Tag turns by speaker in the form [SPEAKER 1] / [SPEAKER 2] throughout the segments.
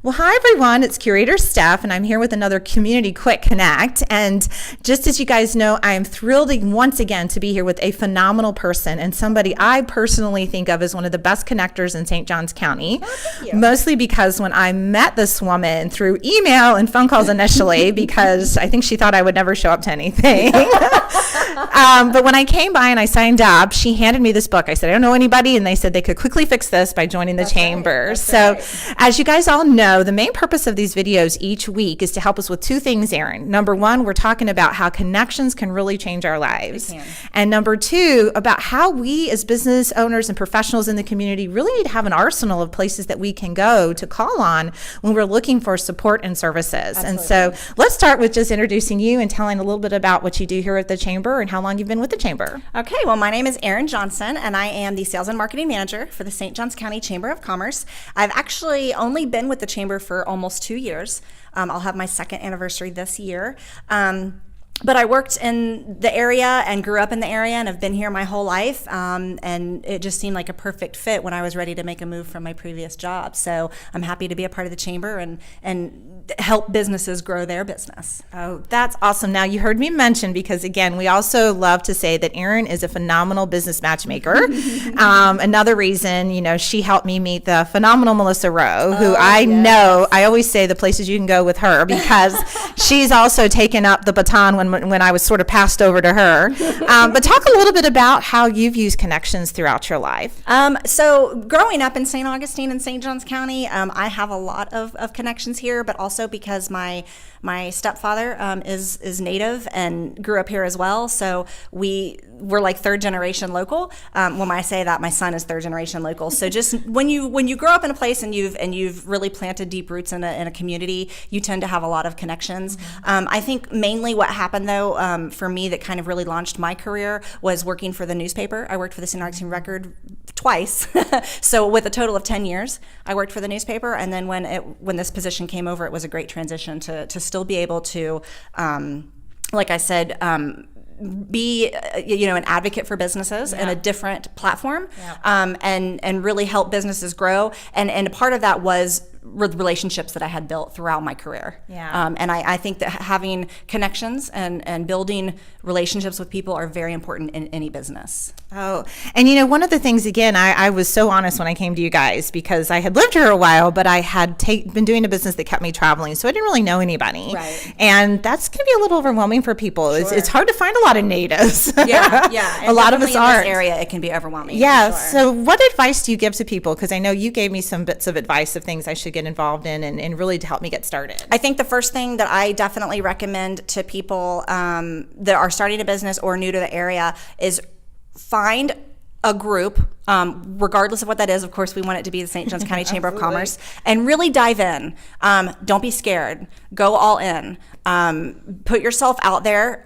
[SPEAKER 1] Well, hi everyone, it's Curator Steph, and I'm here with another Community Quick Connect. And just as you guys know, I am thrilled once again to be here with a phenomenal person and somebody I personally think of as one of the best connectors in St. Johns County. Mostly because when I met this woman through email and phone calls initially, because I think she thought I would never show up to anything. But when I came by and I signed up, she handed me this book. I said, I don't know anybody, and they said they could quickly fix this by joining the chamber. So as you guys all know, the main purpose of these videos each week is to help us with two things, Erin. Number one, we're talking about how connections can really change our lives. And number two, about how we as business owners and professionals in the community really need to have an arsenal of places that we can go to call on when we're looking for support and services. Absolutely. And so let's start with just introducing you and telling a little bit about what you do here at the chamber and how long you've been with the chamber.
[SPEAKER 2] Okay, well, my name is Erin Johnson, and I am the Sales and Marketing Manager for the St. Johns County Chamber of Commerce. I've actually only been with the chamber for almost 2 years. I'll have my second anniversary this year. But I worked in the area and grew up in the area and have been here my whole life. And it just seemed like a perfect fit when I was ready to make a move from my previous job. So I'm happy to be a part of the chamber and help businesses grow their business.
[SPEAKER 1] Oh, that's awesome. Now you heard me mention, because again, we also love to say that Erin is a phenomenal business matchmaker. Another reason, she helped me meet the phenomenal Melissa Rowe, who I know, I always say the places you can go with her, because she's also taken up the baton when I was sort of passed over to her. But talk a little bit about how you've used connections throughout your life.
[SPEAKER 2] So growing up in St. Augustine and St. Johns County, I have a lot of connections here, but also because my stepfather is native and grew up here as well. So we're like third generation local. When I say that, my son is third generation local. So just when you grow up in a place and you've really planted deep roots in a community, you tend to have a lot of connections. I think mainly what happened though for me that kind of really launched my career was working for the newspaper. I worked for the St. Augustine Record twice. So with a total of 10 years, I worked for the newspaper. And then when this position came over, it was a great transition to still be able to, like I said, be an advocate for businesses in a different platform, and really help businesses grow. And part of that was relationships that I had built throughout my career. And I think that having connections and building relationships with people are very important in any business.
[SPEAKER 1] Oh, and one of the things, again, I was so honest when I came to you guys, because I had lived here a while, but I had been doing a business that kept me traveling, so I didn't really know anybody.
[SPEAKER 2] Right.
[SPEAKER 1] And that's going to be a little overwhelming for people.
[SPEAKER 2] Sure.
[SPEAKER 1] It's hard to find a lot of natives.
[SPEAKER 2] Yeah. And
[SPEAKER 1] a lot of us aren't.
[SPEAKER 2] In this area, it can be overwhelming.
[SPEAKER 1] Yeah.
[SPEAKER 2] Sure.
[SPEAKER 1] So what advice do you give to people? Because I know you gave me some bits of advice of things I should get involved in and really to help me get started.
[SPEAKER 2] I think the first thing that I definitely recommend to people that are starting a business or new to the area is find a group, regardless of what that is. Of course, we want it to be the St. Johns County Chamber of Commerce, and really dive in. Don't be scared. Go all in. Put yourself out there.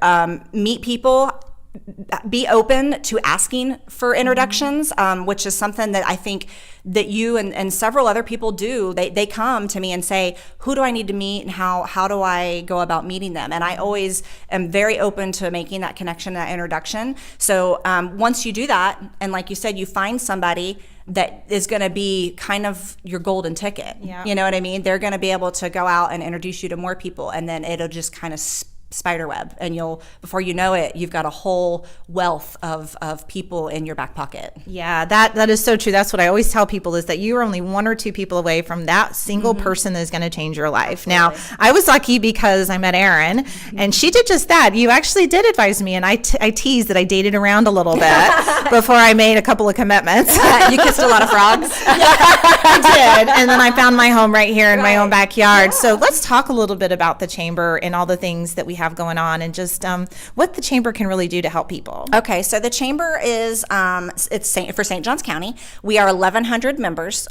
[SPEAKER 2] Meet people. Be open to asking for introductions, which is something that I think that you and several other people do. They come to me and say, who do I need to meet and how do I go about meeting them? And I always am very open to making that connection, that introduction. So once you do that, and like you said, you find somebody that is going to be kind of your golden ticket.
[SPEAKER 1] Yeah.
[SPEAKER 2] You know what I mean? They're going to be able to go out and introduce you to more people, and then it'll just kind of spiderweb, and before you know it, you've got a whole wealth of people in your back pocket.
[SPEAKER 1] Yeah, that is so true. That's what I always tell people, is that you are only one or two people away from that single person that is going to change your life.
[SPEAKER 2] Absolutely.
[SPEAKER 1] Now, I was lucky because I met Erin, and she did just that. You actually did advise me, and I teased that I dated around a little bit before I made a couple of commitments.
[SPEAKER 2] You kissed a lot of frogs.
[SPEAKER 1] I did, and then I found my home right here in my own backyard. So let's talk a little bit about the chamber and all the things that we have going on, and just what the chamber can really do to help people.
[SPEAKER 2] Okay, so the chamber is for St. Johns County. We are 1,100 members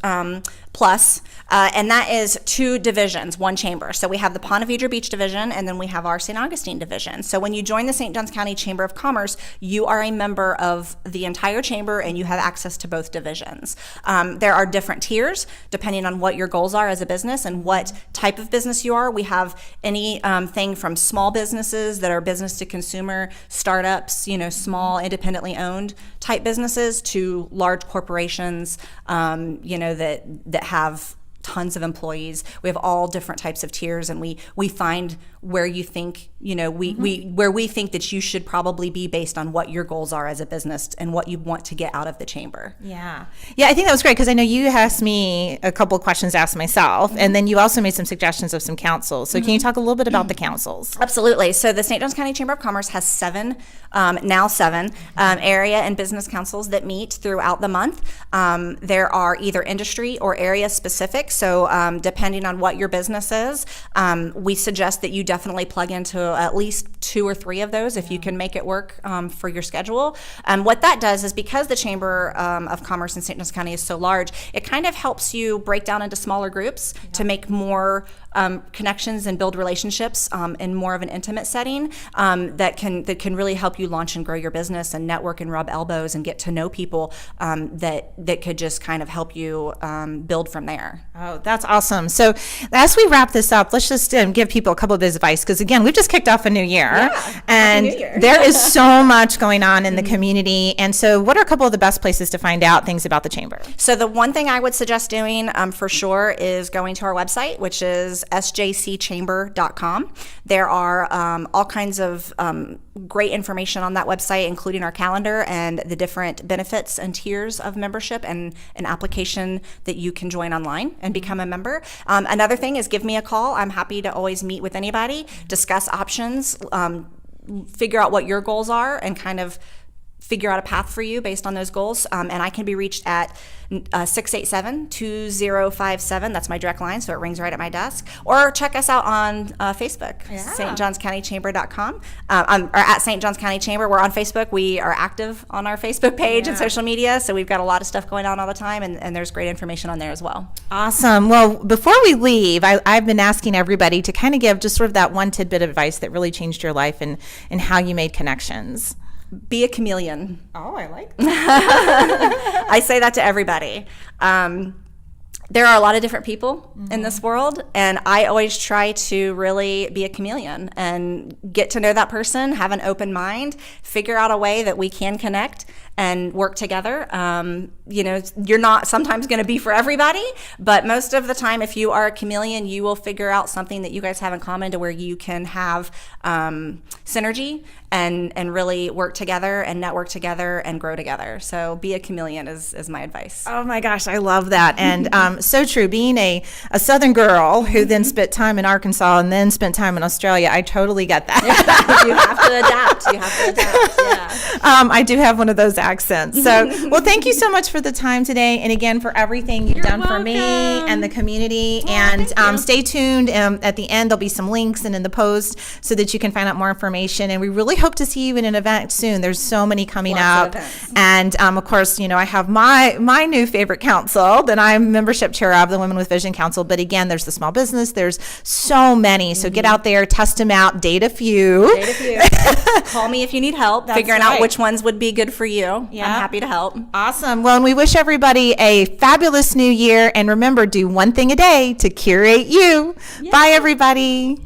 [SPEAKER 2] plus, and that is 2 divisions, 1 chamber. So we have the Ponte Vedra Beach division, and then we have our St. Augustine division. So when you join the St. Johns County Chamber of Commerce, you are a member of the entire chamber, and you have access to both divisions. There are different tiers depending on what your goals are as a business and what type of business you are. We have anything from small businesses that are business to consumer, startups, small independently owned type businesses, to large corporations, that have tons of employees. We have all different types of tiers, and we find where you think, where we think that you should probably be based on what your goals are as a business and what you want to get out of the chamber.
[SPEAKER 1] Yeah. Yeah, I think that was great because I know you asked me a couple of questions to ask myself, and then you also made some suggestions of some councils. So can you talk a little bit about the councils?
[SPEAKER 2] Absolutely. So the St. Johns County Chamber of Commerce has seven area and business councils that meet throughout the month. There are either industry or area specific. So depending on what your business is, we suggest that you definitely plug into at least 2 or 3 of those if you can make it work for your schedule. What that does is, because the Chamber of Commerce in St. Johns County is so large, it kind of helps you break down into smaller groups to make more connections and build relationships in more of an intimate setting that can really help you launch and grow your business and network and rub elbows and get to know people that could just kind of help you build from there.
[SPEAKER 1] Oh, that's awesome. So as we wrap this up, let's just give people a couple of bits of advice, because again, we've just kicked off a new year, and
[SPEAKER 2] Happy New Year.
[SPEAKER 1] there is so much going on in the community. And so what are a couple of the best places to find out things about the chamber?
[SPEAKER 2] So the one thing I would suggest doing for sure is going to our website, which is sjcchamber.com. There are all kinds of great information on that website, including our calendar and the different benefits and tiers of membership, and an application that you can join online and become a member. Another thing is, give me a call. I'm happy to always meet with anybody, discuss options, figure out what your goals are, and kind of figure out a path for you based on those goals. And I can be reached at 687-2057. That's my direct line, so it rings right at my desk. Or check us out on Facebook, stjohnscountychamber.com, or at St. Johns County Chamber. We're on Facebook. We are active on our Facebook page and social media, so we've got a lot of stuff going on all the time, and there's great information on there as well.
[SPEAKER 1] Awesome. Well, before we leave, I've been asking everybody to kind of give just sort of that one tidbit of advice that really changed your life and how you made connections.
[SPEAKER 2] Be a chameleon.
[SPEAKER 1] Oh, I like that.
[SPEAKER 2] I say that to everybody. There are a lot of different people in this world, and I always try to really be a chameleon and get to know that person, have an open mind, figure out a way that we can connect and work together. You're not sometimes going to be for everybody, but most of the time, if you are a chameleon, you will figure out something that you guys have in common to where you can have synergy and really work together and network together and grow together. So be a chameleon is my advice.
[SPEAKER 1] Oh my gosh, I love that. And so true. Being a Southern girl who then spent time in Arkansas and then spent time in Australia, I totally get that.
[SPEAKER 2] You have to adapt. Yeah.
[SPEAKER 1] I do have one of those accents. So, well, thank you so much for the time today. And again, for everything you've done for me and the community. And stay tuned. At the end, there'll be some links and in the post so that you can find out more information. And we really hope to see you in an event soon. There's so many coming up. And of course, I have my new favorite council that I'm membership chair of, the Women with Vision Council. But again, there's the small business. There's so many. So get out there, test them out, date a few.
[SPEAKER 2] Call me if you need help figuring out which ones would be good for you. Yeah. I'm happy to help.
[SPEAKER 1] Awesome. Well, and we wish everybody a fabulous new year. And remember, do one thing a day to curate you. Yeah. Bye, everybody.